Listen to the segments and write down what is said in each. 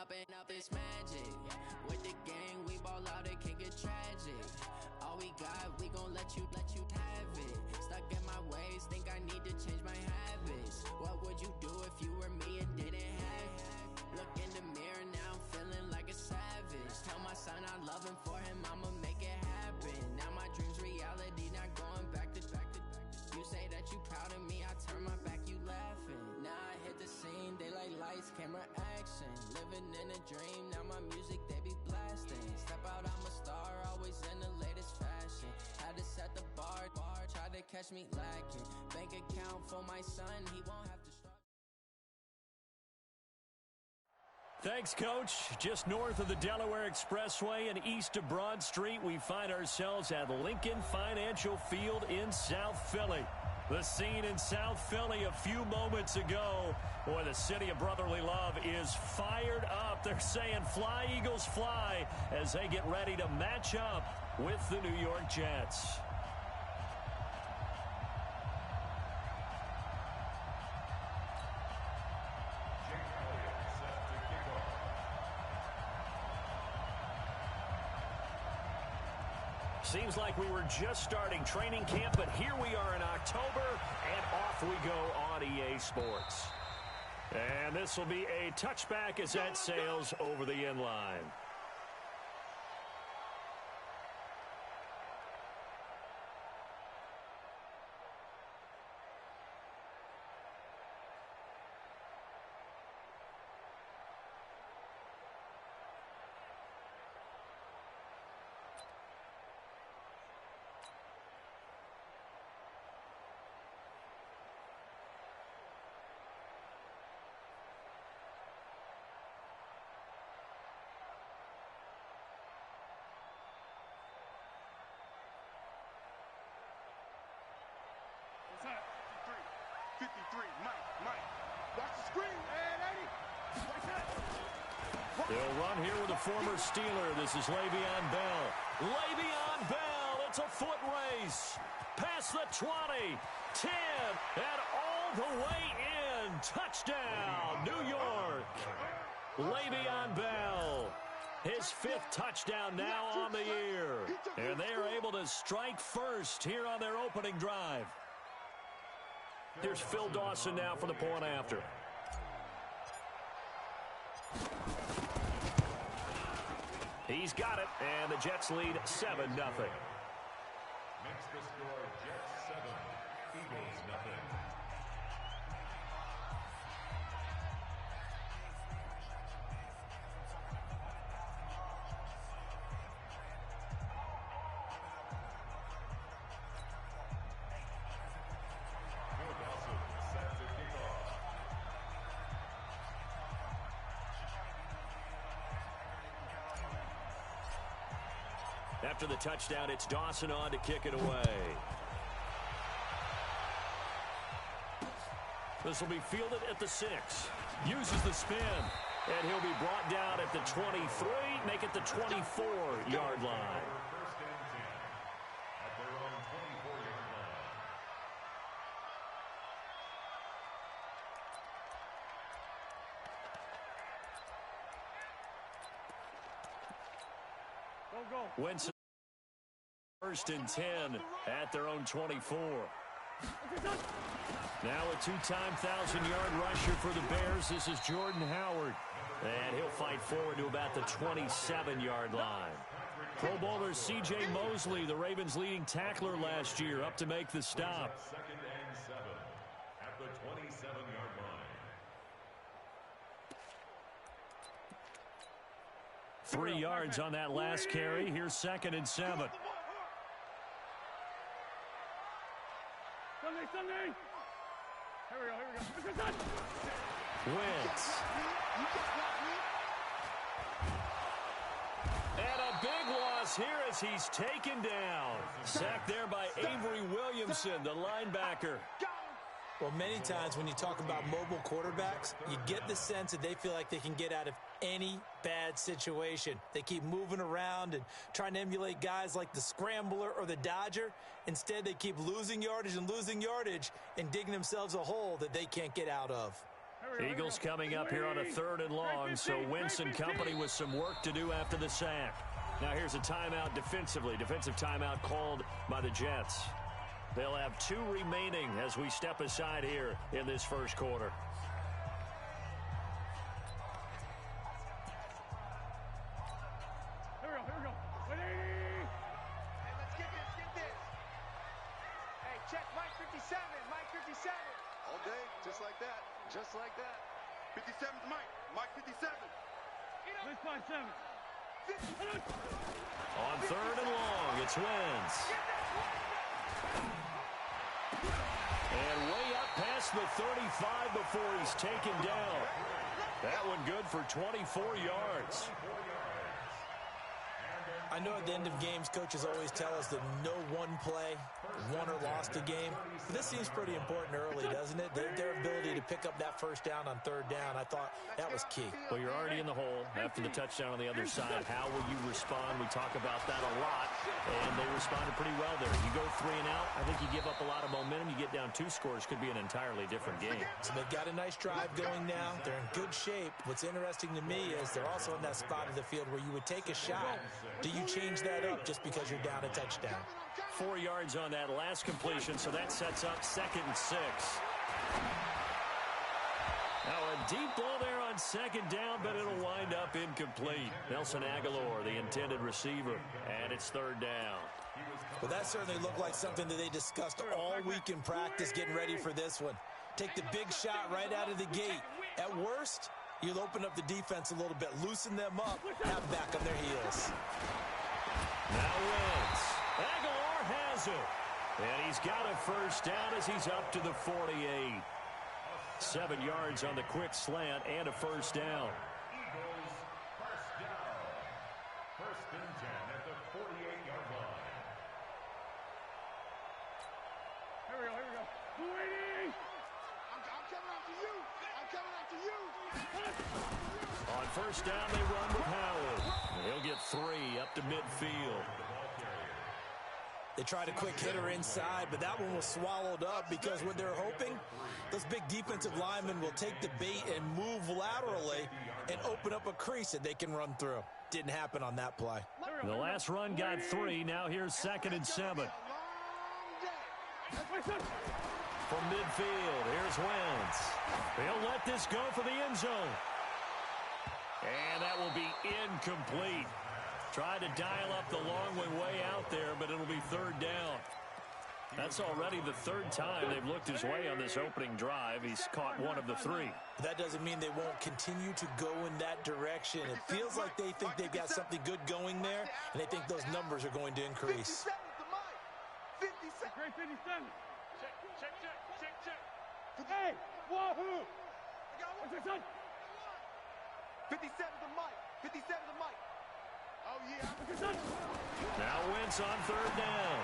up, it's magic. With the gang, we ball out, it can get tragic. All we got, we gon' let you have it. Stuck in my ways, think I need to change my habits. What would you do if you were me and didn't have it? Look in the mirror, now I'm feeling like a savage. Tell my son I love him, for him I'ma make it happen. Now my dream's reality, not going back to. You say that you proud of me, I turn my back, you laughing. Now I hit the scene, they like lights, camera, action. Living in a dream, now my music, they be blasting. Step out, I'm a star, always in the latest fashion. Had to set the bar, tried to catch me lacking. Bank account for my son, he won't have to struggle. Thanks, Coach. Just north of the Delaware Expressway and east of Broad Street, we find ourselves at Lincoln Financial Field in South Philly. The scene in South Philly a few moments ago. Boy, the city of brotherly love is fired up. They're saying fly, Eagles, fly, as they get ready to match up with the New York Jets. Seems like we were just starting training camp, but here we are in October, and off we go on EA Sports. And this will be a touchback as that sails over the end line. What's up? 53, Mike. Watch the screen, man, Eddie. Watch that. They'll run here with a former Steeler. This is Le'Veon Bell. Le'Veon Bell, it's a foot race. Past the 20, 10, and all the way in. Touchdown, New York. Le'Veon Bell. His fifth touchdown now on the year. And they are able to strike first here on their opening drive. Here's Phil Dawson now for the point after. He's got it, and the Jets lead 7-0. Makes the score Jets 7, Eagles nothing. After the touchdown, it's Dawson on to kick it away. This will be fielded at the 6. Uses the spin. And he'll be brought down at the 23, make it the 24-yard line. First and 10 at their own 24-yard line. Winston, first and 10 at their own 24. Now a two-time 1,000-yard rusher for the Bears. This is Jordan Howard. And he'll fight forward to about the 27-yard line. Pro Bowler C.J. Mosley, the Ravens' leading tackler last year, up to make the stop. Second and 7 at the 27-yard line. 3 yards on that last carry. Here's 2nd and 7. Sunday. Here we go. Wentz. And a big loss here as he's taken down. Sacked there by Avery Williamson, the linebacker. Well, many times when you talk about mobile quarterbacks, you get the sense that they feel like they can get out of any bad situation. They keep moving around and trying to emulate guys like the Scrambler or the Dodger. Instead, they keep losing yardage and digging themselves a hole that they can't get out of. Eagles coming up here on a 3rd and long, so Wentz and company with some work to do after the sack. Now here's a timeout defensively. Defensive timeout called by the Jets. They'll have 2 remaining as we step aside here in this first quarter. Here we go. Hey, let's get this. Hey, check Mike 57, Mike 57. All day, just like that. 57's Mike 57. Let's 57. On 3rd and long, it's Wentz. And way up past the 35 before he's taken down. That one good for 24 yards. I know at the end of games, coaches always tell us that no one play won or lost a game. But this seems pretty important early, doesn't it? Their ability to pick up that first down on 3rd down, I thought that was key. Well, you're already in the hole after the touchdown on the other side. How will you respond? We talk about that a lot, and they responded pretty well there. You go 3 and out, I think you give up a lot of momentum. You get down 2 scores, could be an entirely different game. So they've got a nice drive going now. They're in good shape. What's interesting to me is they're also in that spot of the field where you would take a shot. Do you change that up just because you're down a touchdown? 4 yards on that last completion, so that sets up 2nd and 6. Now a deep ball there on 2nd down, but it'll wind up incomplete. Nelson Aguilar, the intended receiver, and it's 3rd down. Well, that certainly looked like something that they discussed all week in practice getting ready for this one. Take the big shot right out of the gate. At worst, you'll open up the defense a little bit, loosen them up, have back on their heels. Now Wentz. Aguilar has it. And he's got a first down as he's up to the 48. 7 yards on the quick slant and a first down. Eagles, first down. 1st and 10 at the 48-yard line. Here we go. 280. I'm coming after you. On first down, they run with Howard. He'll get 3 up to midfield. They tried a quick hitter inside, but that one was swallowed up because what they're hoping, those big defensive linemen will take the bait and move laterally and open up a crease that they can run through. Didn't happen on that play. The last run got 3. Now here's 2nd and 7. From midfield, here's Wentz. He'll let this go for the end zone. And that will be incomplete. Tried to dial up the long way out there, but it'll be 3rd down. That's already the 3rd time they've looked his way on this opening drive. He's caught 1 of the 3. But that doesn't mean they won't continue to go in that direction. It feels like they think they've got something good going there, and they think those numbers are going to increase. 57. Check. Hey, wahoo! What's your son? 57's the mic. Oh, yeah. What's your son? Now Wentz on 3rd down.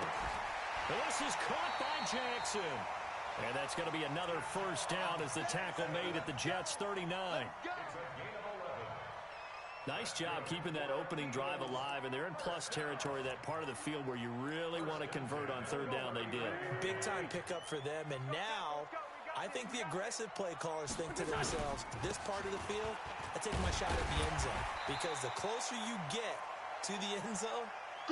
This is caught by Jackson. And that's going to be another first down as the tackle made at the Jets' 39. Nice job keeping that opening drive alive, and they're in plus territory, that part of the field where you really want to convert on 3rd down. They did. Big time pickup for them, and now I think the aggressive play callers think to themselves, this part of the field, I take my shot at the end zone, because the closer you get to the end zone,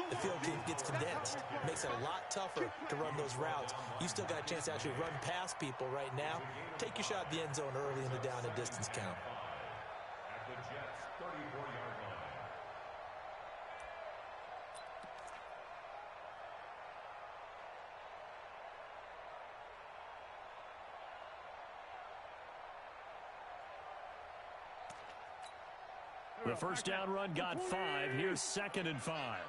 the field gets condensed. It makes it a lot tougher to run those routes. You still got a chance to actually run past people right now. Take your shot at the end zone early in the down and distance count. At the Jets' 34-yard line. The first down run got 5. Here's 2nd and 5.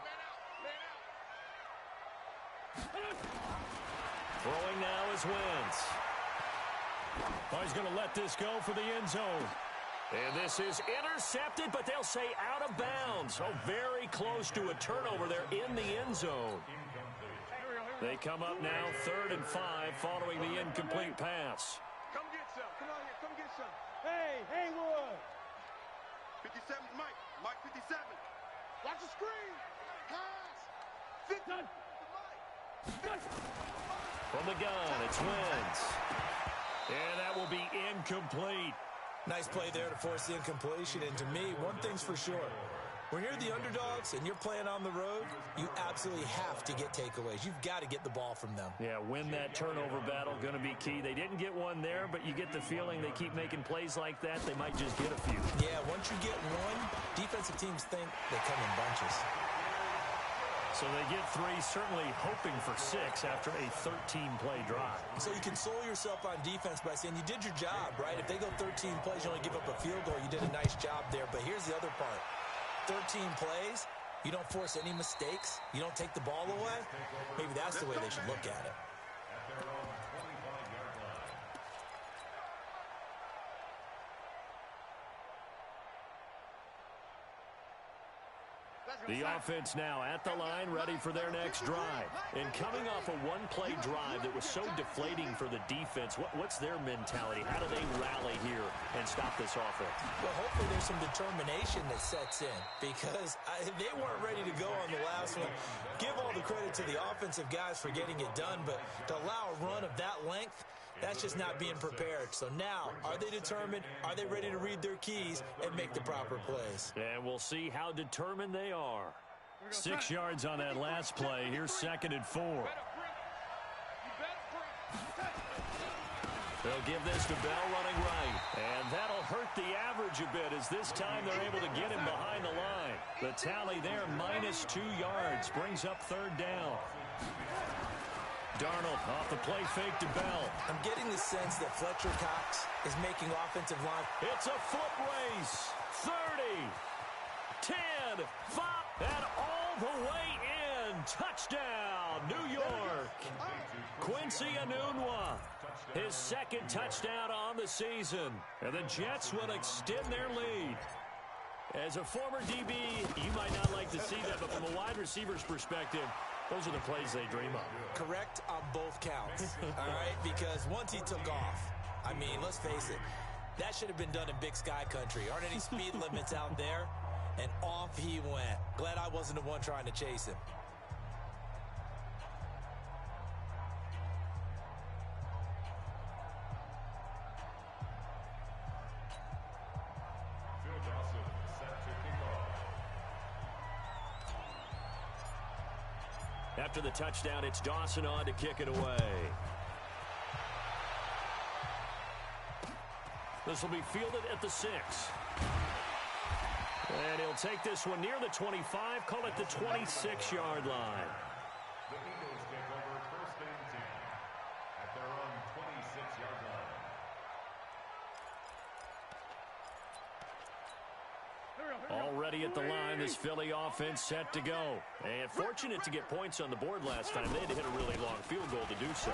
Throwing now is Wentz. Oh, he's going to let this go for the end zone. And this is intercepted, but they'll say out of bounds. Oh, very close to a turnover there in the end zone. They come up now 3rd and 5 following the incomplete pass. Come get some. Come on here. Come get some. Hey, Haywood. 57's Mike 57. Watch the screen. Pass. 50. From the gun, it's Wentz. And that will be incomplete. Nice play there to force the incompletion. And to me, one thing's for sure. When you're the underdogs and you're playing on the road, you absolutely have to get takeaways. You've got to get the ball from them. Yeah, win that turnover battle, going to be key. They didn't get one there, but you get the feeling they keep making plays like that, they might just get a few. Yeah, once you get one, defensive teams think they come in bunches. So they get 3, certainly hoping for 6 after a 13-play drive. So you console yourself on defense by saying you did your job, right? If they go 13 plays, you only give up a field goal, you did a nice job there. But here's the other part. 13 plays, you don't force any mistakes, you don't take the ball away. Maybe that's the way they should look at it. The offense now at the line, ready for their next drive. And coming off a one-play drive that was so deflating for the defense, what's their mentality? How do they rally here and stop this offense? Well, hopefully there's some determination that sets in because they weren't ready to go on the last one. Give all the credit to the offensive guys for getting it done, but to allow a run of that length, that's just not being prepared. So now, are they determined? Are they ready to read their keys and make the proper plays? And we'll see how determined they are. 6 yards on that last play. Here's 2nd and 4. They'll give this to Bell running right. And that'll hurt the average a bit as this time they're able to get him behind the line. The tally there, -2 yards, brings up 3rd down. Darnold off the play fake to Bell. I'm getting the sense that Fletcher Cox is making offensive line. It's a foot race. 30, 10, 5, and all the way in. Touchdown, New York. Quincy Enunwa, his 2nd touchdown on the season. And the Jets will extend their lead. As a former DB, you might not like to see that, but from a wide receiver's perspective, those are the plays they dream of. Correct on both counts, all right? Because once he took off, I mean, let's face it, that should have been done in Big Sky country. Aren't any speed limits out there? And off he went. Glad I wasn't the one trying to chase him. After the touchdown, it's Dawson on to kick it away. This will be fielded at the 6. And he'll take this one near the 25, call it the 26-yard line. The Eagles take over 1st and 10 at their own 26-yard line. Already at the line, this Philly offense set to go. And fortunate to get points on the board last time. They had to hit a really long field goal to do so.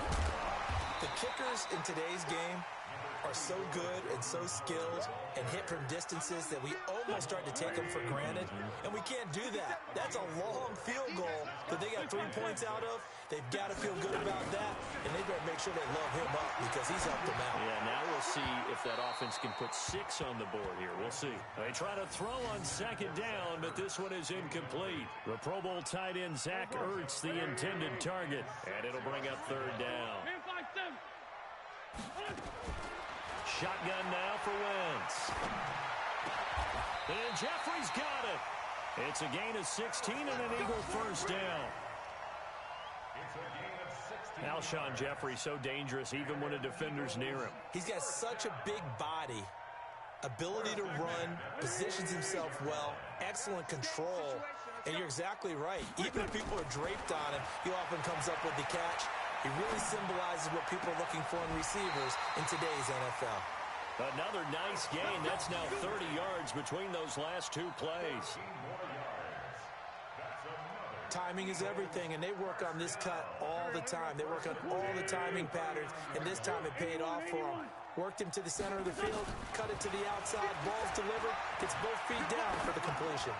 The kickers in today's game are so good and so skilled and hit from distances that we almost start to take them for granted, and we can't do that. That's a long field goal that they got 3 points out of. They've got to feel good about that, and they better make sure they love him up because he's helped them out. Yeah, now we'll see if that offense can put 6 on the board here. We'll see. They try to throw on 2nd down, but this one is incomplete. The Pro Bowl tight end Zach Ertz, the intended target, and it'll bring up 3rd down. Shotgun now for Wentz. And Jeffrey's got it. It's a gain of 16 and an Eagle 1st down. Alshon Jeffrey so dangerous even when a defender's near him. He's got such a big body, ability to run, positions himself well, excellent control. And you're exactly right. Even if people are draped on him, he often comes up with the catch. He really symbolizes what people are looking for in receivers in today's NFL. Another nice gain. That's now 30 yards between those last 2 plays. Timing is everything, and they work on this cut all the time. They work on all the timing patterns, and this time it paid off for him. Worked him to the center of the field, cut it to the outside, ball's delivered, gets both feet down for the completion.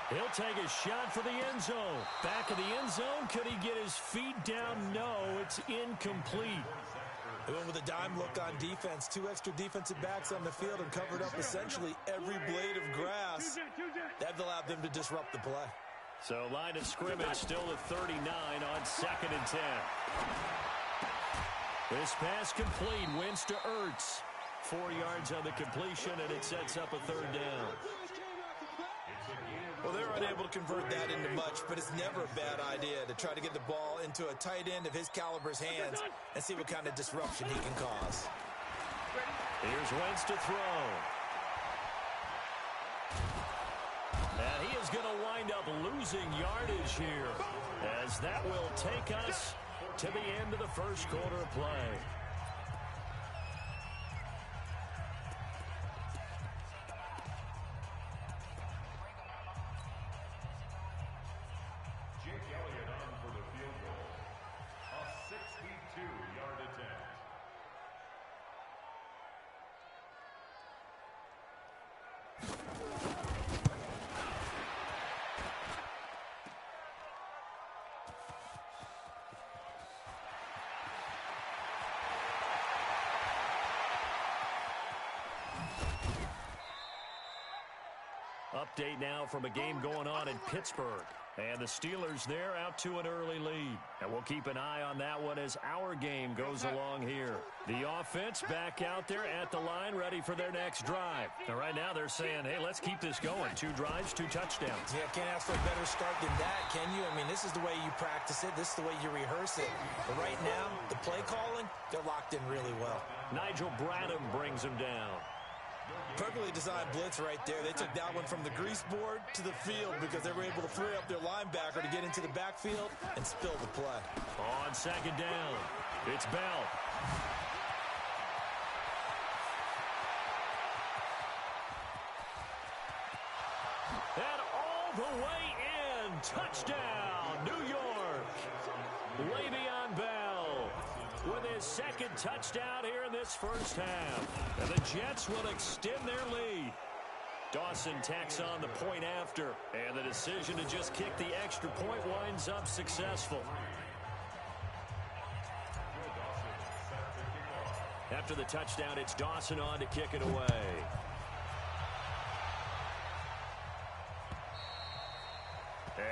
He'll take a shot for the end zone. Back of the end zone. Could he get his feet down? No, it's incomplete. They went with a dime look on defense. 2 extra defensive backs on the field and covered up essentially every blade of grass. That allowed them to disrupt the play. So line of scrimmage still at 39 on 2nd and 10. This pass complete. Wentz to Ertz. 4 yards on the completion, and it sets up a third down. Well, they're unable to convert that into much, but it's never a bad idea to try to get the ball into a tight end of his caliber's hands and see what kind of disruption he can cause. Here's Wentz to throw. And he is going to wind up losing yardage here, as that will take us to the end of the first quarter of play. Update now from a game going on in Pittsburgh. And the Steelers there out to an early lead. And we'll keep an eye on that one as our game goes along here. The offense back out there at the line, ready for their next drive. And right now they're saying, hey, let's keep this going. 2 drives, 2 touchdowns. Yeah, can't ask for a better start than that, can you? I mean, this is the way you practice it. This is the way you rehearse it. But right now, the play calling, they're locked in really well. Nigel Bradham brings him down. Perfectly designed blitz right there. They took that one from the grease board to the field because they were able to free up their linebacker to get into the backfield and spill the play. On second down, it's Bell. And all the way in. Touchdown, New York. Le'Veon Bell with his second touchdown here in this first half. And the Jets will extend their lead. Dawson tacks on the point after. And the decision to just kick the extra point winds up successful. After the touchdown, it's Dawson on to kick it away.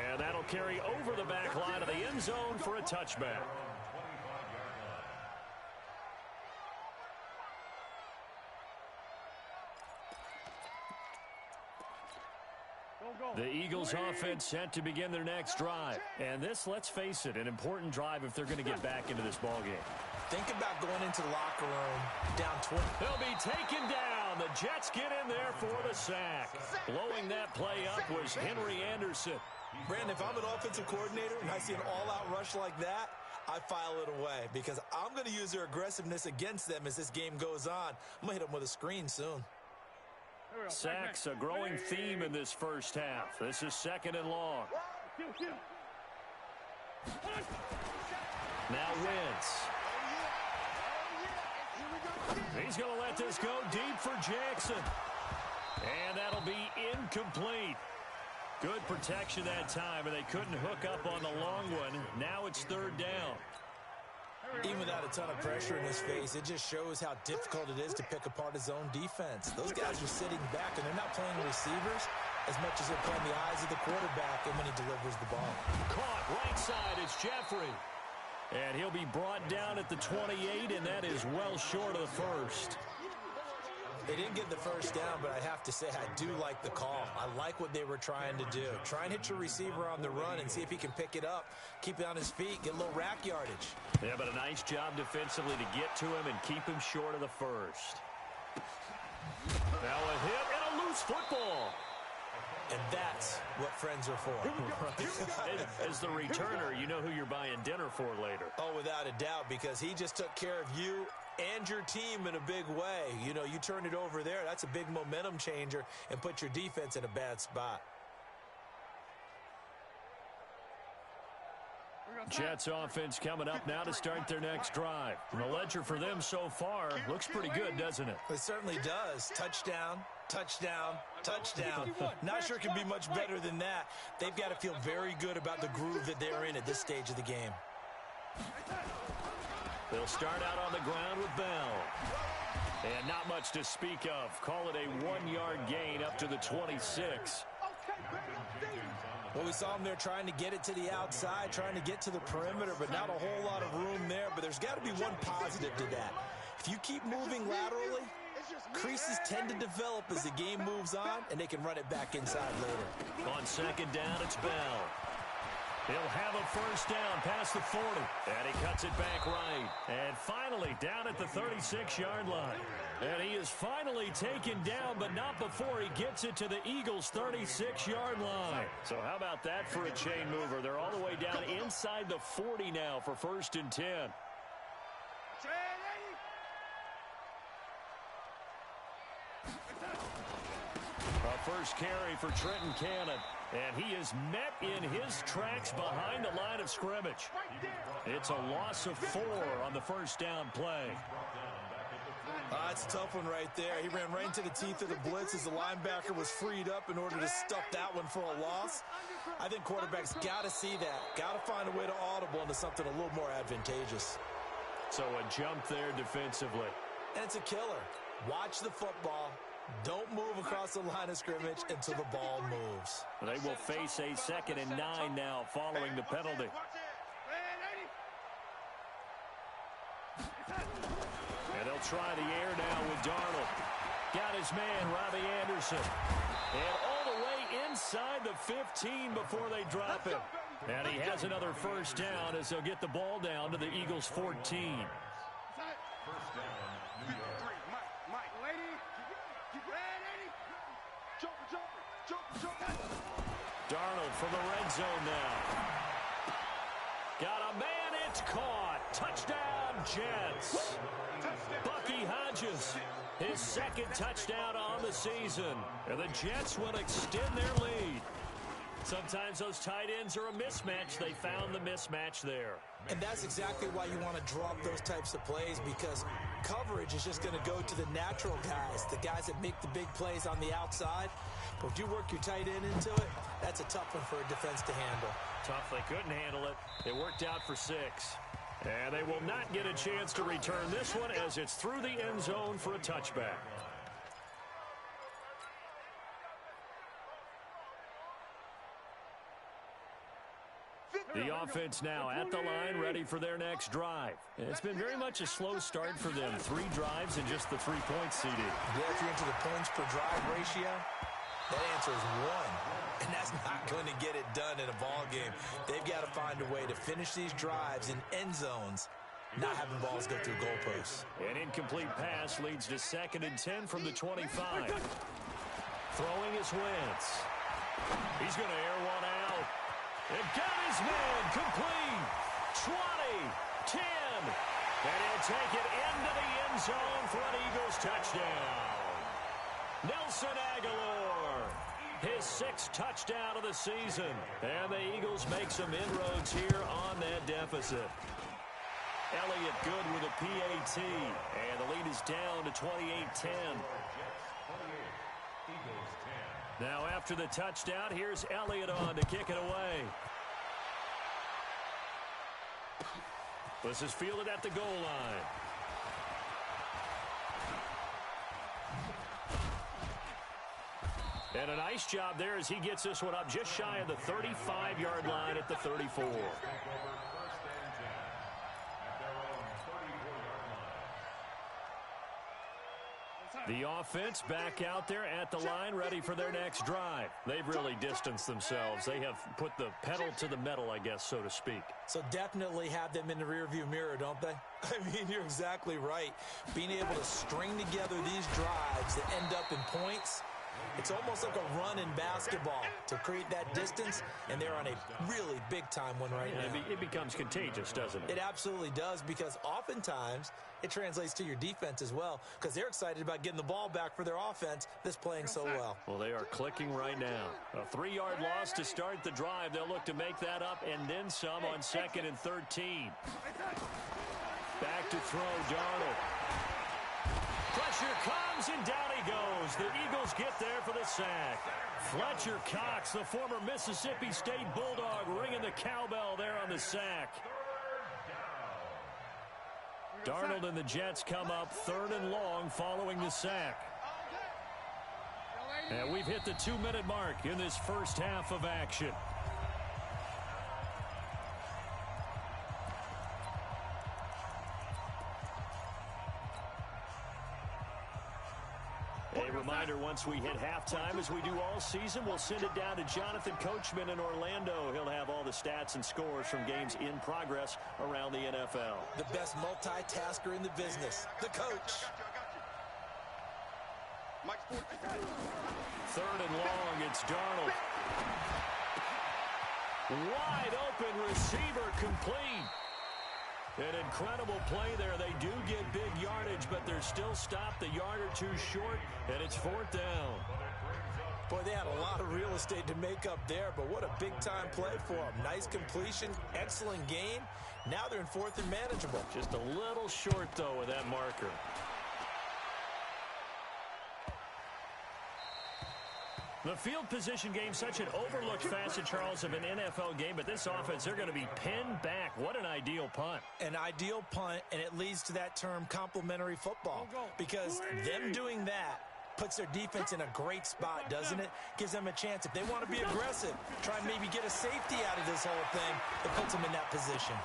And that'll carry over the back line of the end zone for a touchback. The Eagles offense set to begin their next drive. And this, let's face it, an important drive if they're going to get back into this ballgame. Think about going into the locker room down 20. They'll be taken down. The Jets get in there for the sack. Blowing that play up was Henry Anderson. Brandon, if I'm an offensive coordinator and I see an all-out rush like that, I file it away because I'm going to use their aggressiveness against them as this game goes on. I'm going to hit them with a screen soon. Sacks, a growing theme in this first half. This is second and long. Now Wentz. He's going to let this go deep for Jackson. And that'll be incomplete. Good protection that time, and they couldn't hook up on the long one. Now it's third down. Even without a ton of pressure in his face, it just shows how difficult it is to pick apart his own defense. Those guys are sitting back, and they're not playing receivers as much as they're playing the eyes of the quarterback and when he delivers the ball. Caught right side is Jeffrey. And he'll be brought down at the 28, and that is well short of the first. They didn't get the first down, but I have to say I do like the call. I like what they were trying to do. Try and hit your receiver on the run and see if he can pick it up, keep it on his feet, get a little rack yardage. Yeah, but a nice job defensively to get to him and keep him short of the first. Now a hit and a loose football. And that's what friends are for. As the returner, you know who you're buying dinner for later. Oh, without a doubt, because he just took care of you and your team in a big way. You know, you turn it over there, that's a big momentum changer and put your defense in a bad spot. Jets offense coming up now to start their next drive. And the ledger for them so far looks pretty good, doesn't it? It certainly does. Touchdown, touchdown, touchdown. Not sure it can be much better than that. They've got to feel very good about the groove that they're in at this stage of the game. They'll start out on the ground with Bell. And not much to speak of. Call it a 1-yard gain up to the 26. Well, we saw him there trying to get it to the outside, trying to get to the perimeter, but not a whole lot of room there. But there's got to be one positive to that. If you keep moving laterally, Creases tend to develop as the game moves on, and they can run it back inside later. On second down, it's Bell. He'll have a first down past the 40. And he cuts it back right. And finally down at the 36-yard line. And he is finally taken down, but not before he gets it to the Eagles' 36-yard line. So how about that for a chain mover? They're all the way down inside the 40 now for 1st and 10. A first carry for Trenton Cannon. And he is met in his tracks behind the line of scrimmage. It's a loss of 4 on the first down play. It's a tough one right there. He ran right into the teeth of the blitz as the linebacker was freed up in order to stuff that one for a loss. I think quarterbacks got to see that. Got to find a way to audible into something a little more advantageous. So a jump there defensively. And it's a killer. Watch the football. Don't move across the line of scrimmage until the ball moves. They will face a 2nd and 9 now following the penalty. And they'll try the air now with Darnold. Got his man, Robbie Anderson. And all the way inside the 15 before they drop him. And he has another first down as they'll get the ball down to the Eagles' 14. First down, New York. Darnold from the red zone now. Got a man, it's caught. Touchdown, Jets. Bucky Hodges, his 2nd touchdown on the season. And the Jets will extend their lead. Sometimes those tight ends are a mismatch. They found the mismatch there. And that's exactly why you want to draw up those types of plays, because coverage is just going to go to the natural guys, the guys that make the big plays on the outside. But if you work your tight end into it, that's a tough one for a defense to handle. Tough, they couldn't handle it. It worked out for 6. And they will not get a chance to return this one as it's through the end zone for a touchback. The offense now at the line, ready for their next drive. And it's been very much a slow start for them. 3 drives and just the 3 points CD. Yeah, if you're into the points per drive ratio, that answer is 1. And that's not going to get it done in a ball game. They've got to find a way to finish these drives in end zones, not having balls go through goalposts. An incomplete pass leads to 2nd and 10 from the 25. Throwing is Wentz. He's going to air one out. It got his man complete. 20, 10. And he'll take it into the end zone for an Eagles touchdown. Nelson Aguilar, his 6th touchdown of the season. And the Eagles make some inroads here on that deficit. Elliott good with a PAT. And the lead is down to 28-10. Now after the touchdown, here's Elliott on to kick it away. This is fielded at the goal line. And a nice job there as he gets this one up just shy of the 35-yard line at the 34. The offense back out there at the line, ready for their next drive. They've really distanced themselves. They have put the pedal to the metal, I guess, so to speak. So definitely have them in the rearview mirror, don't they? I mean, you're exactly right. Being able to string together these drives that end up in points, it's almost like a run in basketball to create that distance, and they're on a really big-time one right now. It becomes contagious, doesn't it? It absolutely does, because oftentimes it translates to your defense as well, because they're excited about getting the ball back for their offense that's playing so well. Well, they are clicking right now. A 3-yard loss to start the drive. They'll look to make that up and then some on 2nd and 13. Back to throw, Darnold. Pressure comes, and down he goes. The Eagles get there for the sack. Fletcher Cox, the former Mississippi State Bulldog, ringing the cowbell there on the sack. Darnold and the Jets come up 3rd and long following the sack. And we've hit the 2-minute mark in this first half of action. Reminder, once we hit halftime, as we do all season, we'll send it down to Jonathan Coachman in Orlando. He'll have all the stats and scores from games in progress around the NFL. The best multitasker in the business, the coach. Third and long, it's Darnold. Wide open receiver, complete. An incredible play there. They do get big yardage, but they're still stopped a yard or two short, and it's fourth down. Boy, they had a lot of real estate to make up there, but what a big-time play for them. Nice completion, excellent gain. Now they're in fourth and manageable. Just a little short, though, with that marker. The field position game, such an overlooked facet, Charles, of an NFL game, but this offense, they're going to be pinned back. What an ideal punt. An ideal punt, and it leads to that term complementary football, because them doing that puts their defense in a great spot, doesn't it? Gives them a chance. If they want to be aggressive, try and maybe get a safety out of this whole thing, it puts them in that position.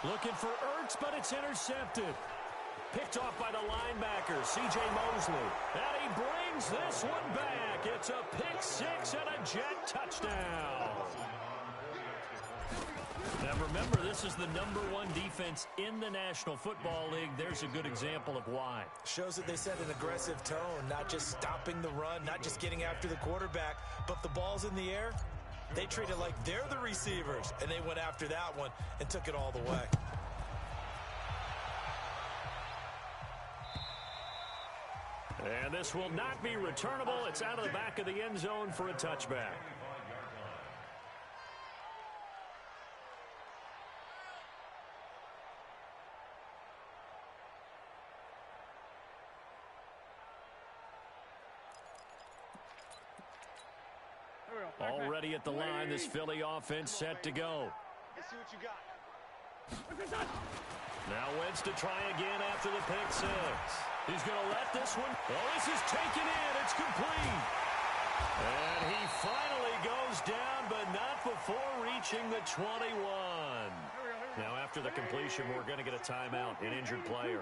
Looking for Ertz, but it's intercepted. Picked off by the linebacker, C.J. Mosley. And he brings this one back. It's a pick six and a Jet touchdown. Now remember, this is the #1 defense in the National Football League. There's a good example of why. Shows that they set an aggressive tone, not just stopping the run, not just getting after the quarterback, but the ball's in the air. They treat it like they're the receivers, and they went after that one and took it all the way. And this will not be returnable. It's out of the back of the end zone for a touchback. Already at the line, this Philly offense set to go. Let's see what you got. Now Wentz to try again after the pick six. He's going to let this one. Oh, this is taken in. It's complete. And he finally goes down, but not before reaching the 21. Now, after the completion, we're going to get a timeout, an injured player.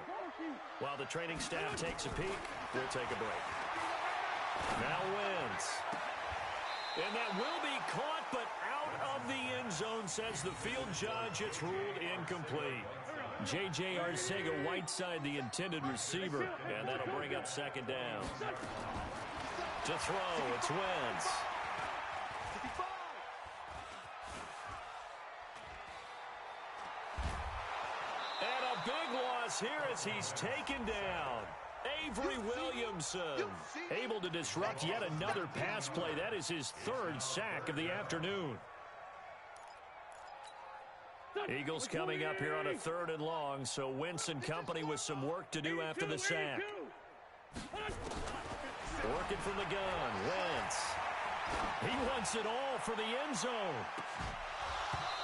While the training staff takes a peek, we'll take a break. Now Wentz. And that will be caught, but out of the end zone, says the field judge. It's ruled incomplete. J.J. Arcega-Whiteside, the intended receiver, and that'll bring up second down. To throw, it's Wentz. And a big loss here as he's taken down. Avery Williamson able to disrupt yet another pass play. That is his third sack of the afternoon. Eagles coming up here on a third and long, so Wentz and company with some work to do after the sack. Working from the gun, Wentz. He wants it all for the end zone.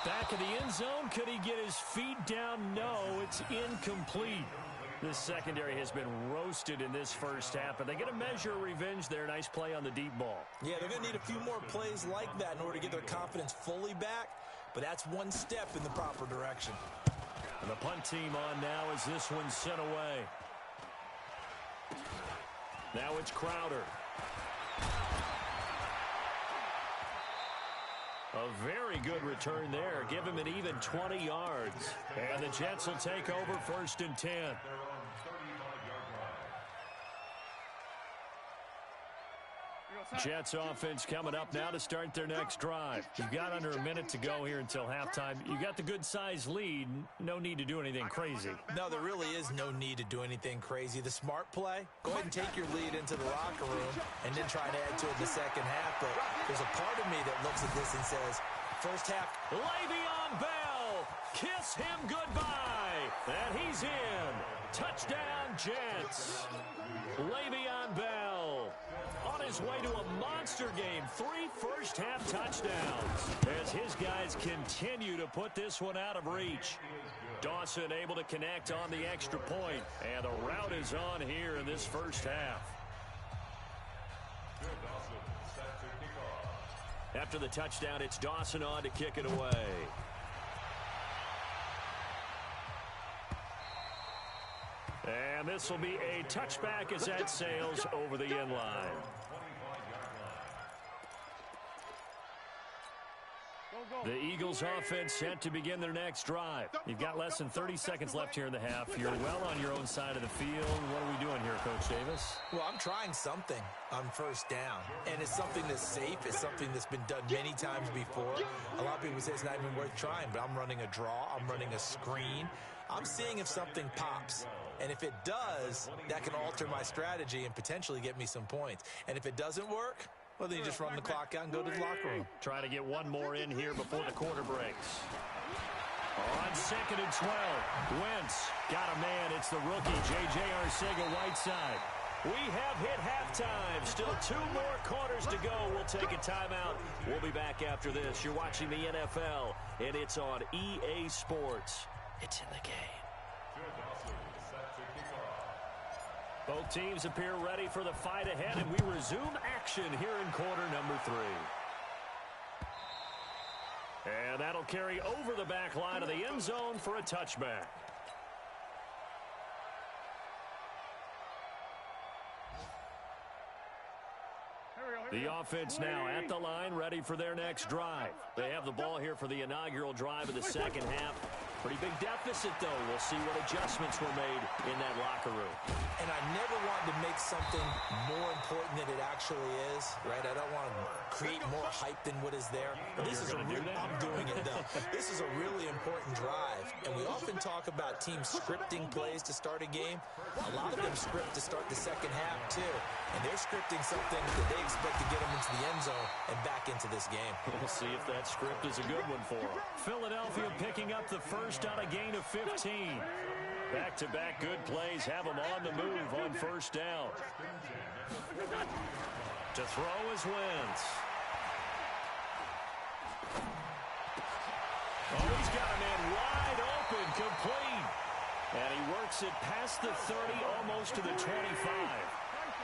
Back of the end zone, could he get his feet down? No, it's incomplete. This secondary has been roasted in this first half, but they get a measure of revenge there. Nice play on the deep ball. Yeah, they're going to need a few more plays like that in order to get their confidence fully back, but that's one step in the proper direction. And the punt team on now as this one's sent away. Now it's Crowder. A very good return there. Give him an even 20 yards. And the Jets will take over first and 10. Jets offense coming up now to start their next drive. You've got under a minute to go here until halftime. You got the good-sized lead. No need to do anything crazy. No, there really is no need to do anything crazy. The smart play, go ahead and take your lead into the locker room and then try to add to it in the second half. But there's a part of me that looks at this and says, first half. Le'Veon Bell, kiss him goodbye. And he's in. Touchdown, Jets. Le'Veon Bell on his way to a monster game. 3 first-half touchdowns as his guys continue to put this one out of reach. Dawson able to connect on the extra point, and the route is on here in this first half. After the touchdown, it's Dawson on to kick it away. And this will be a touchback as that sails over the end line. The Eagles offense set to begin their next drive. You've got less than 30 seconds left here in the half. You're well on your own side of the field. What are we doing here, Coach Davis? Well, I'm trying something on first down, and it's something that's safe. It's something that's been done many times before. A lot of people say it's not even worth trying, but I'm running a draw. I'm running a screen. I'm seeing if something pops. And if it does, that can alter my strategy and potentially get me some points. And if it doesn't work, well, then you just run the clock out and go to the locker room. Try to get one more in here before the quarter breaks. On 2nd and 12, Wentz got a man. It's the rookie, J.J. Arcega-Whiteside. We have hit halftime. Still 2 more quarters to go. We'll take a timeout. We'll be back after this. You're watching the NFL, and it's on EA Sports. It's in the game. Both teams appear ready for the fight ahead, and we resume action here in quarter number 3. And that'll carry over the back line of the end zone for a touchback. The offense now at the line, ready for their next drive. They have the ball here for the inaugural drive of the second half. Pretty big deficit, though. We'll see what adjustments were made in that locker room. And I never want to make something more important than it actually is, right? I don't want to create more hype than what is there. But this is I'm doing it, though. This is a really important drive. And we often talk about teams scripting plays to start a game. A lot of them script to start the second half, too. And they're scripting something that they expect to get them into the end zone and back into this game. We'll see if that script is a good one for them. Philadelphia picking up the first on a gain of 15. Back-to-back good plays have them on the move on first down. To throw is Wentz. Oh, he's got a man wide open, complete. And he works it past the 30, almost to the 25.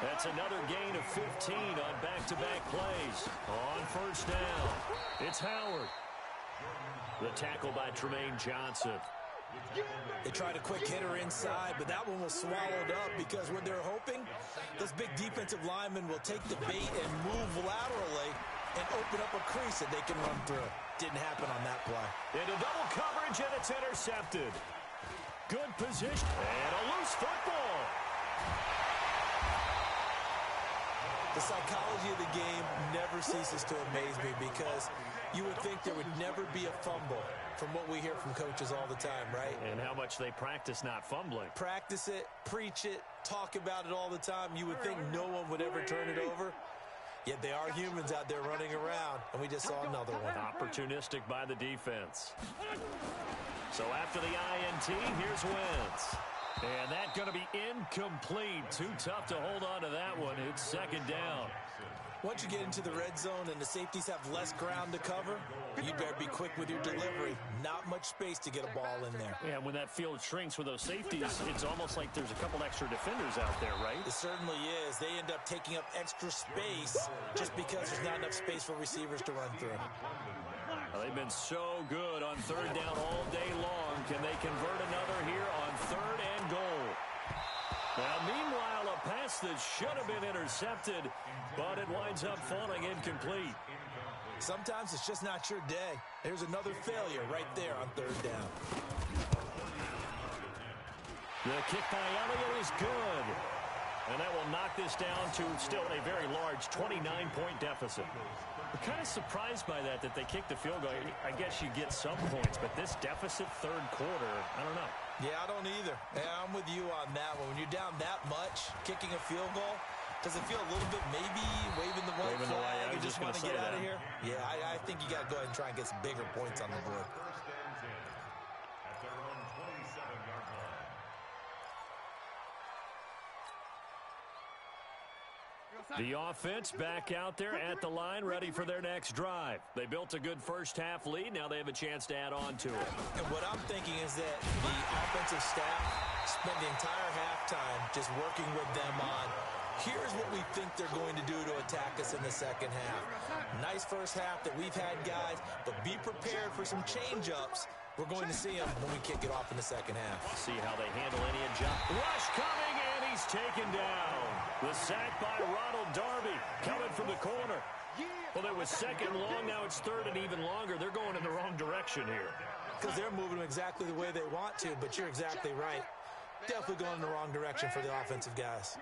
That's another gain of 15 on back-to-back plays. On first down, it's Howard. The tackle by Tremaine Johnson. They tried a quick hitter inside, but that one was swallowed up because what they're hoping, this big defensive lineman will take the bait and move laterally and open up a crease that they can run through. Didn't happen on that play. Into double coverage, and it's intercepted. Good position, and a loose football. The psychology of the game never ceases to amaze me because you would think there would never be a fumble from what we hear from coaches all the time, right? And how much they practice not fumbling. Practice it, preach it, talk about it all the time. You would think no one would ever turn it over. Yet they are humans out there running around, and we just saw another one. Opportunistic by the defense. So after the INT, here's Wentz. And that's going to be incomplete. Too tough to hold on to that one. It's second down. Once you get into the red zone and the safeties have less ground to cover, you better be quick with your delivery. Not much space to get a ball in there. Yeah, when that field shrinks with those safeties, it's almost like there's a couple extra defenders out there, right? It certainly is. They end up taking up extra space just because there's not enough space for receivers to run through. Well, they've been so good on third down all day long. Can they convert another here on third and goal? Now, meanwhile, a pass that should have been intercepted, but it winds up falling incomplete. Sometimes it's just not your day. There's another failure right there on third down. The kick by Elliott is good. And that will knock this down to still a very large 29-point deficit. We're kind of surprised by that they kicked the field goal. I guess you get some points, but this deficit third quarter, I don't know. Yeah, I don't either. Yeah, I'm with you on that one. When you're down that much, kicking a field goal, does it feel a little bit maybe waving the white flag and just want to get out of here? Yeah, I think you got to go ahead and try and get some bigger points on the board. At their own 27-yard line. The offense back out there at the line, ready for their next drive. They built a good first-half lead. Now they have a chance to add on to it. And what I'm thinking is that the offensive staff spent the entire halftime just working with them on, here's what we think they're going to do to attack us in the second half. Nice first half that we've had, guys, but be prepared for some change-ups We're going to see him when we kick it off in the second half. See how they handle any adjustment. Rush coming, and he's taken down. The sack by Ronald Darby coming from the corner. Well, it was second long. Now it's third and even longer. They're going in the wrong direction here. Because they're moving exactly the way they want to, but you're exactly right. Definitely going in the wrong direction for the offensive guys.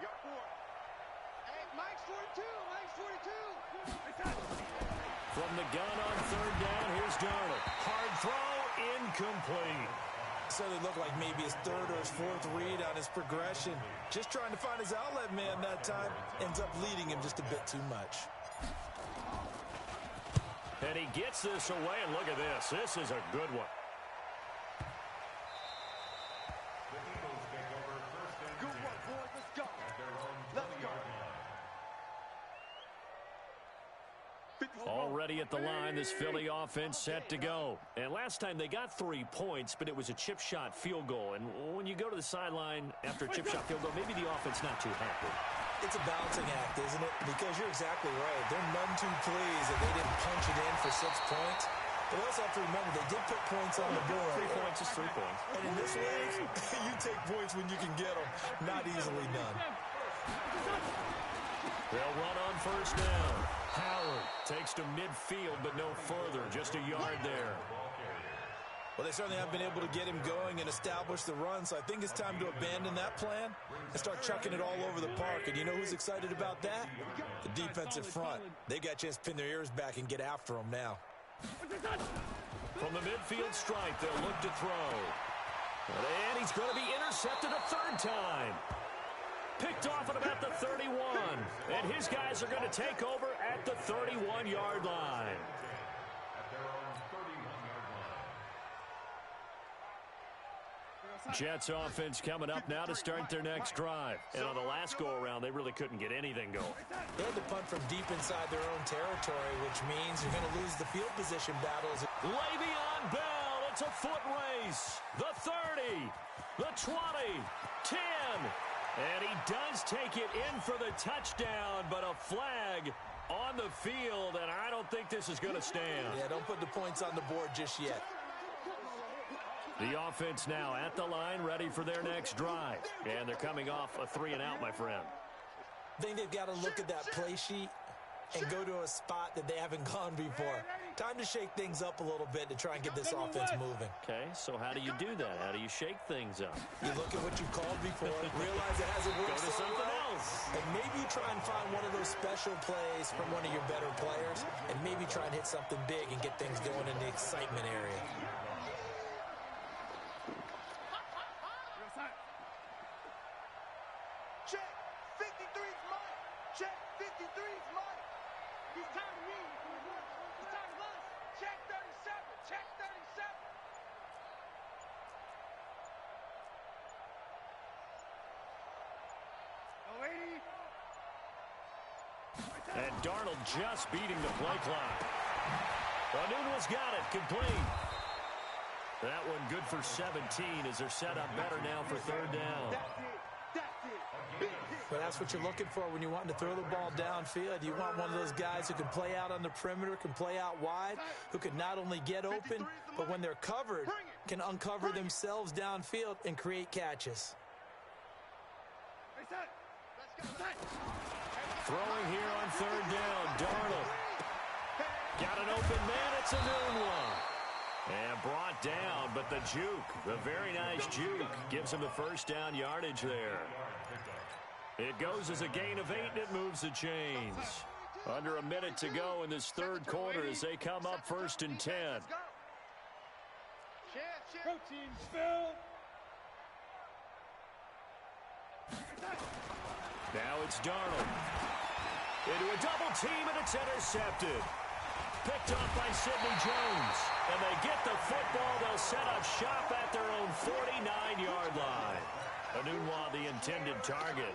From the gun on third down, here's Darnold. Hard throw, incomplete. So they look like maybe his third or his fourth read on his progression. Just trying to find his outlet man that time. Ends up leading him just a bit too much. And he gets this away, and look at this. This is a good one. Already at the line, this Philly offense set to go. And last time they got 3 points, but it was a chip shot field goal. And when you go to the sideline after a chip shot field goal, maybe the offense not too happy. It's a balancing act, isn't it? Because you're exactly right. They're none too pleased that they didn't punch it in for 6 points. But we also have to remember they did put points on the board. 3 points is 3 points. And in this league, you take points when you can get them. Not easily done. They'll run on first down. Howard takes to midfield, but no further. Just a yard there. Well, they certainly haven't been able to get him going and establish the run, so I think it's time to abandon that plan and start chucking it all over the park. And you know who's excited about that? The defensive front. They got a chance to pin their ears back and get after him now. From the midfield stripe, they'll look to throw. And he's going to be intercepted a third time. Picked off at about the 31. And his guys are going to take over at the 31-yard line. Jets offense coming up now to start their next drive. And on the last go-around, they really couldn't get anything going. They had to punt from deep inside their own territory, which means you're going to lose the field position battles. Le'Veon Bell, it's a foot race. The 30, the 20, 10. And he does take it in for the touchdown, but a flag on the field, and I don't think this is going to stand. Yeah, don't put the points on the board just yet. The offense now at the line, ready for their next drive. And they're coming off a 3-and-out, my friend. I think they've got to look at that play sheet and go to a spot that they haven't gone before. Time to shake things up a little bit to try and get this offense moving. Okay, so how do you do that? How do you shake things up? You look at what you've called before, realize it hasn't worked. Go to something else. And maybe you try and find one of those special plays from one of your better players, and maybe try and hit something big and get things going in the excitement area. Check 53's Mike. Check 53's Mike. He's tired of me. He's tired of us. Check 37. Check 37. Oh, 80. And Darnold just beating the play clock. Nunez got it, complete. That one good for 17 as they're set up better now for third down. But that's what you're looking for when you want to throw the ball downfield. You want one of those guys who can play out on the perimeter, can play out wide, who can not only get open, but when they're covered, can uncover themselves downfield and create catches. Throwing here on third down, Darnold. Got an open man, it's a new one. And brought down, but the juke, the very nice juke, gives him the first down yardage there. It goes as a gain of 8, and it moves the chains. Under a minute to go in this third quarter as they come up first and 10. Protein spill. Now it's Darnold. Into a double team, and it's intercepted. Picked off by Sidney Jones. And they get the football. They'll set up shop at their own 49-yard line. Anunwa, the intended target.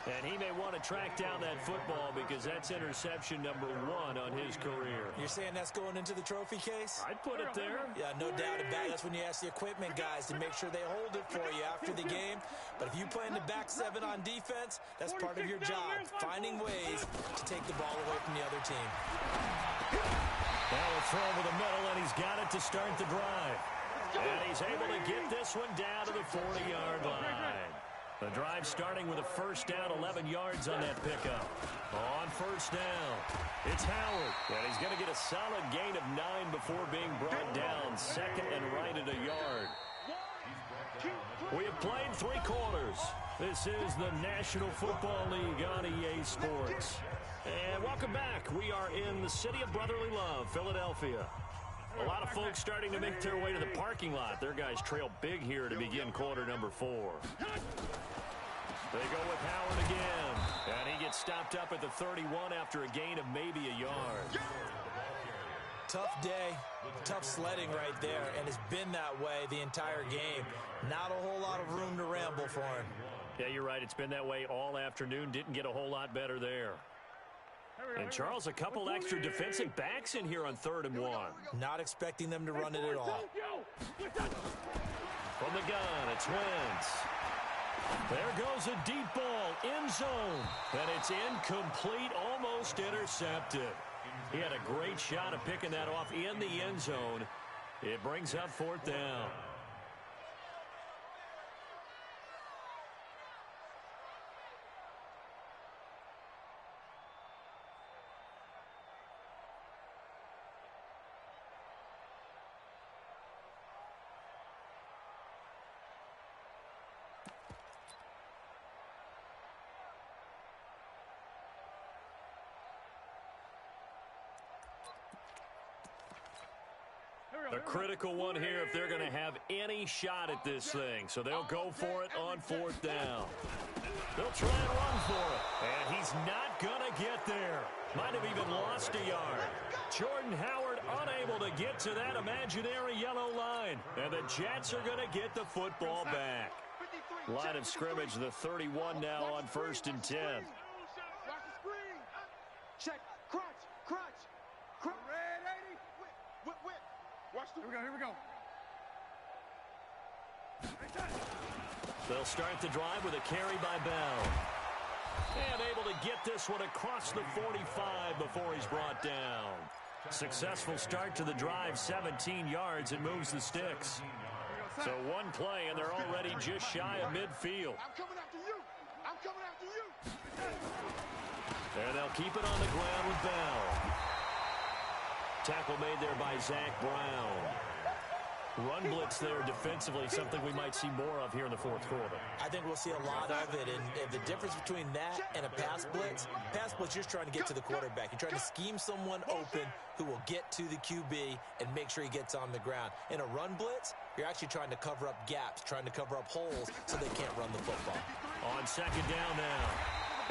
And he may want to track down that football because that's interception number 1 on his career. You're saying that's going into the trophy case? I'd put it there. Yeah, no doubt about it. That's when you ask the equipment guys to make sure they hold it for you after the game. But if you play in the back 7 on defense, that's part of your job, finding ways to take the ball away from the other team. Now a throw over the middle, and he's got it to start the drive. And he's able to get this one down to the 40-yard line. The drive starting with a first down, 11 yards on that pickup. On first down, it's Howard. And he's going to get a solid gain of 9 before being brought down. Second and right at a yard. We have played 3 quarters. This is the National Football League on EA Sports. And welcome back. We are in the city of brotherly love, Philadelphia. A lot of folks starting to make their way to the parking lot. Their guys trail big here to begin quarter number 4. They go with Howard again. And he gets stopped up at the 31 after a gain of maybe a yard. Tough day, tough sledding right there, and it's been that way the entire game. Not a whole lot of room to ramble for him. Yeah, you're right. It's been that way all afternoon. Didn't get a whole lot better there. And, Charles, a couple extra defensive backs in here on 3rd and 1. Not expecting them to run it at all. From the gun, it's Wentz. There goes a deep ball, end zone. And it's incomplete, almost intercepted. He had a great shot of picking that off in the end zone. It brings up 4th down. A critical one here if they're going to have any shot at this thing. So they'll go for it on 4th down. They'll try and run for it. And he's not going to get there. Might have even lost a yard. Jordan Howard unable to get to that imaginary yellow line. And the Jets are going to get the football back. Line of scrimmage, the 31 now on 1st and 10. Watch the screen. Check. Crunch. Red 80. Whip. Watch the. Here we go. They'll start the drive with a carry by Bell. And able to get this one across the 45 before he's brought down. Successful start to the drive, 17 yards, and moves the sticks. So one play, and they're already just shy of midfield. I'm coming after you. And they'll keep it on the ground with Bell. Tackle made there by Zach Brown. Run blitz there defensively, something we might see more of here in the 4th quarter. I think we'll see a lot of it, and the difference between that and a pass blitz, you're trying to get to the quarterback. You're trying to scheme someone open who will get to the QB and make sure he gets on the ground. In a run blitz, you're actually trying to cover up gaps, trying to cover up holes so they can't run the football. On 2nd down now.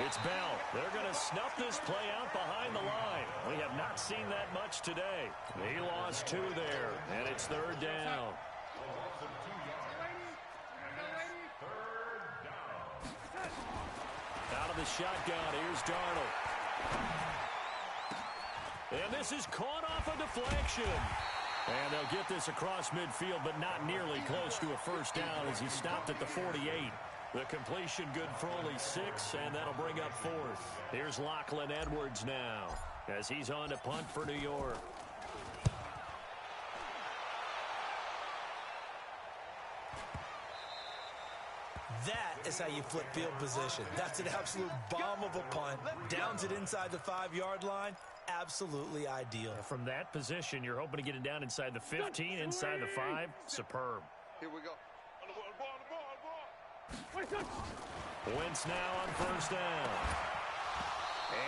It's Bell. They're going to snuff this play out behind the line. We have not seen that much today. He lost 2 there, and it's 3rd down. Out of the shotgun, here's Darnold. And this is caught off a deflection. And they'll get this across midfield, but not nearly close to a first down as he stopped at the 48. The completion good for only 6, and that'll bring up 4th. Here's Lachlan Edwards now as he's on to punt for New York. That is how you flip field position. That's an absolute bomb of a punt. Downs it inside the 5-yard line. Absolutely ideal. From that position, you're hoping to get it down inside the 15, inside the 5. Superb. Here we go. Wentz now on 1st down.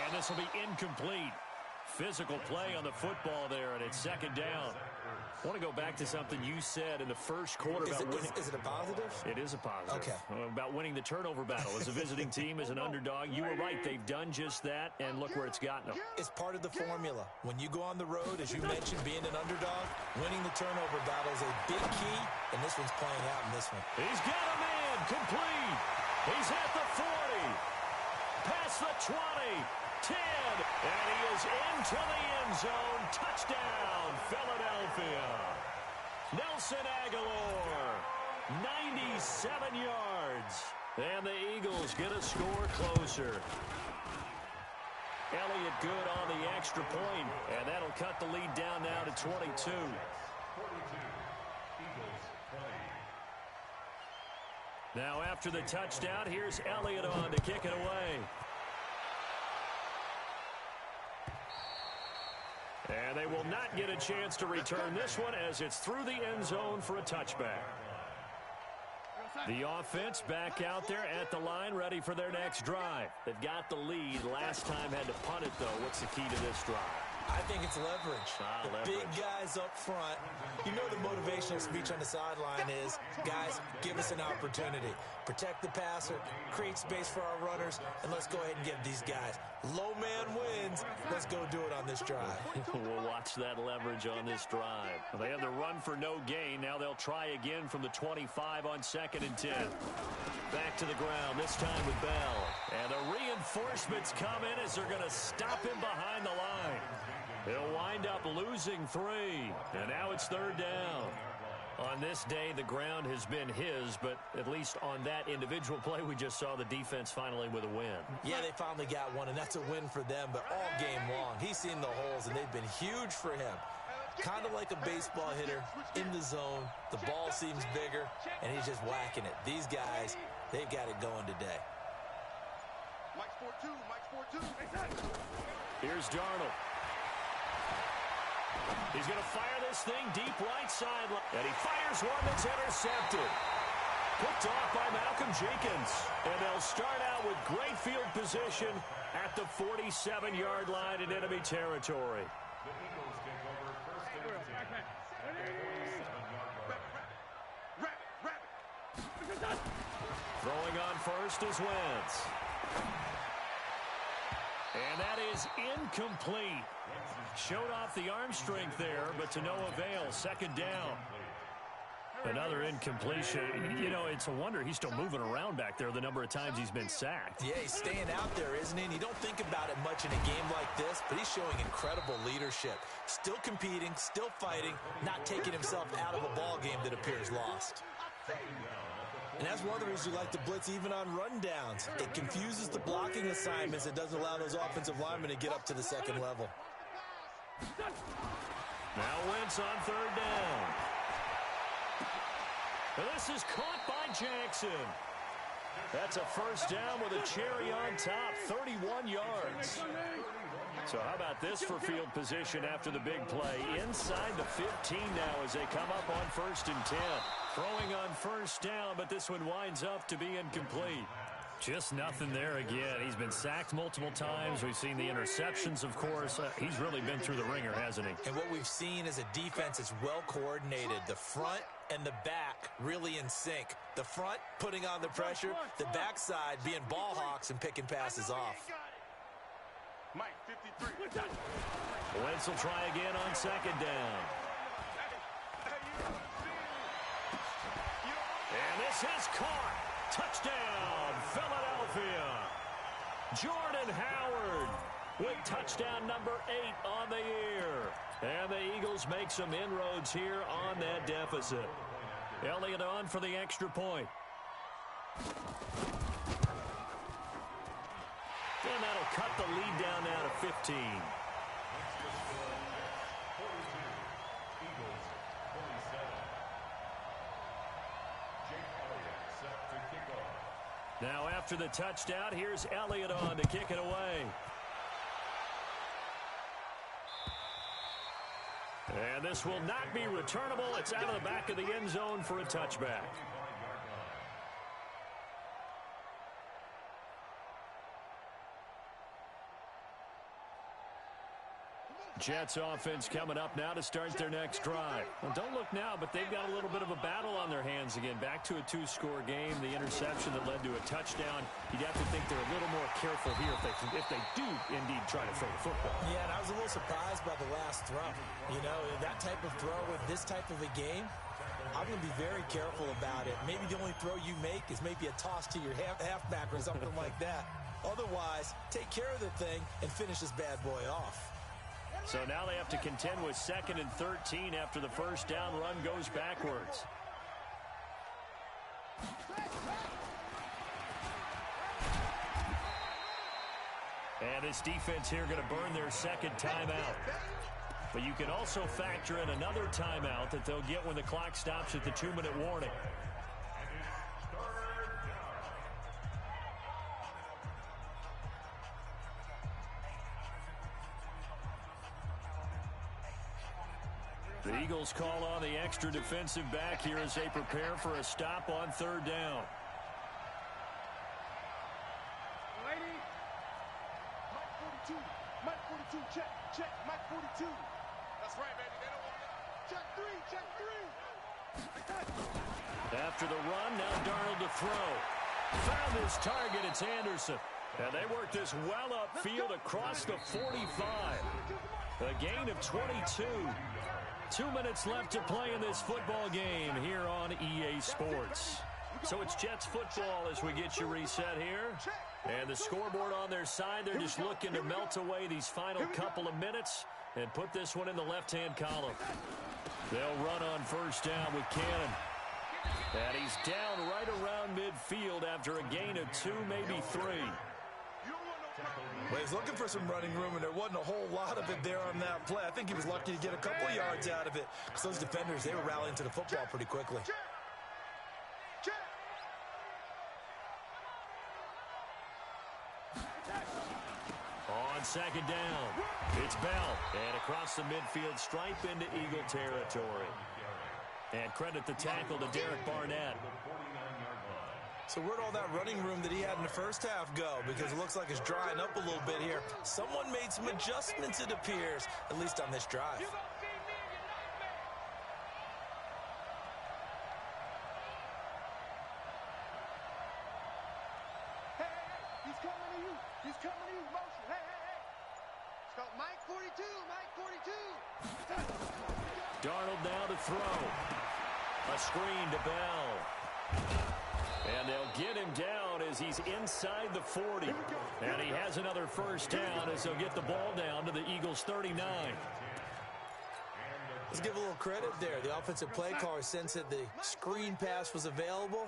And this will be incomplete. Physical play on the football there, and it's 2nd down. I want to go back to something you said in the first quarter about winning. Is it a positive? It is a positive. Okay. About winning the turnover battle. As a visiting team, as an underdog, you were right. They've done just that, and look where it's gotten them. It's part of the formula. When you go on the road, as you mentioned, being an underdog, winning the turnover battle is a big key, and this one's playing out in this one. He's got a man complete. He's at the 40. Past the 20. 10. And he is into the end zone. Touchdown, Philadelphia. Nelson Aguilar, 97 yards. And the Eagles get a score closer. Elliott good on the extra point, and that'll cut the lead down now to 22. 42. Eagles. Now after the touchdown, here's Elliott on to kick it away. And they will not get a chance to return this one as it's through the end zone for a touchback. The offense back out there at the line, ready for their next drive. They've got the lead. Last time had to punt it, though. What's the key to this drive? I think it's leverage. The big guys up front. You know the motivational speech on the sideline is, guys, give us an opportunity. Protect the passer, create space for our runners, and let's go ahead and give these guys. Low man wins. Let's go do it on this drive. We'll watch that leverage on this drive. Well, they had the run for no gain. Now they'll try again from the 25 on 2nd and 10. Back to the ground, this time with Bell. And the reinforcements come in as they're going to stop him behind the line. He'll wind up losing 3. And now it's 3rd down. On this day, the ground has been his, but at least on that individual play, we just saw the defense finally with a win. Yeah, they finally got one, and that's a win for them, but all game long, he's seen the holes, and they've been huge for him. Kind of like a baseball hitter in the zone. The ball seems bigger, and he's just whacking it. These guys, they've got it going today. Mike's 4-2, Mike's 4-2. Here's Darnold. He's going to fire this thing deep right sideline. And he fires one that's intercepted. Picked off by Malcolm Jenkins. And they'll start out with great field position at the 47-yard line in enemy territory. The Eagles take over 1st and 10. Throwing on first is Wentz. And that is incomplete. Showed off the arm strength there, but to no avail. 2nd down. Another incompletion. You know, it's a wonder he's still moving around back there the number of times he's been sacked. Yeah, he's staying out there, isn't he? And you don't think about it much in a game like this, but he's showing incredible leadership. Still competing, still fighting, not taking himself out of a ball game that appears lost. And that's one of the reasons we like to blitz even on rundowns. It confuses the blocking assignments. It doesn't allow those offensive linemen to get up to the 2nd level. Now Wentz on 3rd down. And this is caught by Jackson. That's a 1st down with a cherry on top, 31 yards. So how about this for field position after the big play? Inside the 15 now as they come up on 1st and 10. Throwing on 1st down, but this one winds up to be incomplete. Just nothing there again. He's been sacked multiple times. We've seen the interceptions, of course. He's really been through the ringer, hasn't he? And what we've seen is a defense that's well coordinated. The front and the back really in sync. The front putting on the pressure, the backside being ball hawks and picking passes off. Mike, 53. Wentz will try again on 2nd down. And this is caught. Touchdown, Philadelphia. Jordan Howard with touchdown number 8 on the year. And the Eagles make some inroads here on that deficit. Elliott on for the extra point. And that'll cut the lead down now to 15. Now after the touchdown, here's Elliott on to kick it away. And this will not be returnable. It's out of the back of the end zone for a touchback. Jets offense coming up now to start their next drive. Well, don't look now, but they've got a little bit of a battle on their hands again. Back to a 2-score game. The interception that led to a touchdown. You'd have to think they're a little more careful here if they do indeed try to throw the football. Yeah, and I was a little surprised by the last throw. You know, that type of throw with this type of a game, I'm going to be very careful about it. Maybe the only throw you make is maybe a toss to your halfback or something like that. Otherwise, take care of the thing and finish this bad boy off. So now they have to contend with 2nd and 13 after the 1st down run goes backwards. And this defense here going to burn their 2nd timeout. But you can also factor in another timeout that they'll get when the clock stops at the 2-minute warning. The Eagles call on the extra defensive back here as they prepare for a stop on third down. Lady. Mike 42. Mike 42. Check. Check. Mike 42. That's right, baby. They don't want it. Check 3. Check 3. After the run, now Darnold to throw. Found his target. It's Anderson. And they work this well upfield across the 45. A gain of 22. 2 minutes left to play in this football game here on EA Sports. So it's Jets football as we get you reset here. And the scoreboard on their side, they're just looking to melt away these final couple of minutes and put this one in the left-hand column. They'll run on first down with Cannon. And he's down right around midfield after a gain of 2, maybe 3. Well, he's looking for some running room, and there wasn't a whole lot of it there on that play. I think he was lucky to get a couple of yards out of it because those defenders, they were rallying to the football pretty quickly. On second down, it's Bell. And across the midfield stripe into Eagle territory. And credit the tackle to Derek Barnett. So where'd all that running room that he had in the first half go? Because it looks like it's drying up a little bit here. Someone made some adjustments, it appears, at least on this drive. Hey, he's coming to you. He's coming to you. Motion. Hey. It's called Mike 42. Mike 42. Darnold now to throw. A screen to Bell. And they'll get him down as he's inside the 40. And he has another first down as they'll get the ball down to the Eagles' 39. Let's give a little credit there. The offensive play caller sensed that the screen pass was available.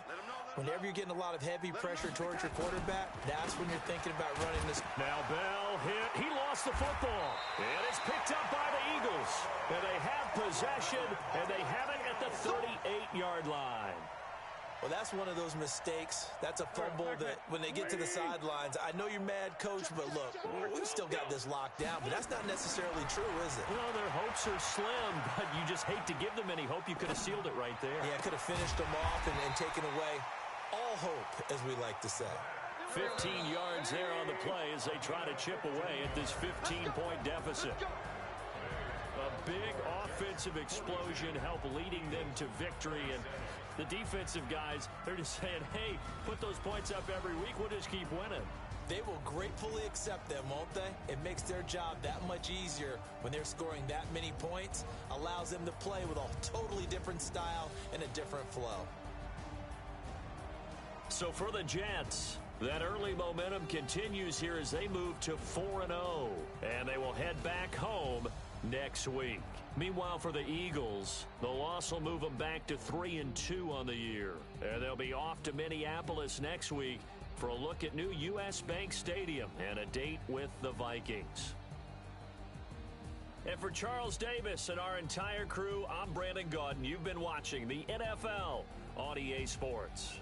Whenever you're getting a lot of heavy pressure towards your quarterback, that's when you're thinking about running this. Now Bell hit. He lost the football. And it's picked up by the Eagles. And they have possession, and they have it at the 38-yard line. Well, that's one of those mistakes. That's a fumble that when they get to the sidelines, I know you're mad, Coach, but look, we've still got this locked down, but that's not necessarily true, is it? Well, their hopes are slim, but you just hate to give them any hope. You could have sealed it right there. Yeah, could have finished them off and taken away all hope, as we like to say. 15 yards there on the play as they try to chip away at this 15-point deficit. A big offensive explosion helped leading them to victory, and the defensive guys, they're just saying, hey, put those points up every week, we'll just keep winning. They will gratefully accept them, won't they? It makes their job that much easier when they're scoring that many points, allows them to play with a totally different style and a different flow. So for the Jets, that early momentum continues here as they move to 4-0, and they will head back home next week. Meanwhile, for the Eagles, the loss will move them back to 3-2 on the year. And they'll be off to Minneapolis next week for a look at new U.S. Bank Stadium and a date with the Vikings. And for Charles Davis and our entire crew, I'm Brandon Gaudin. You've been watching the NFL on EA Sports.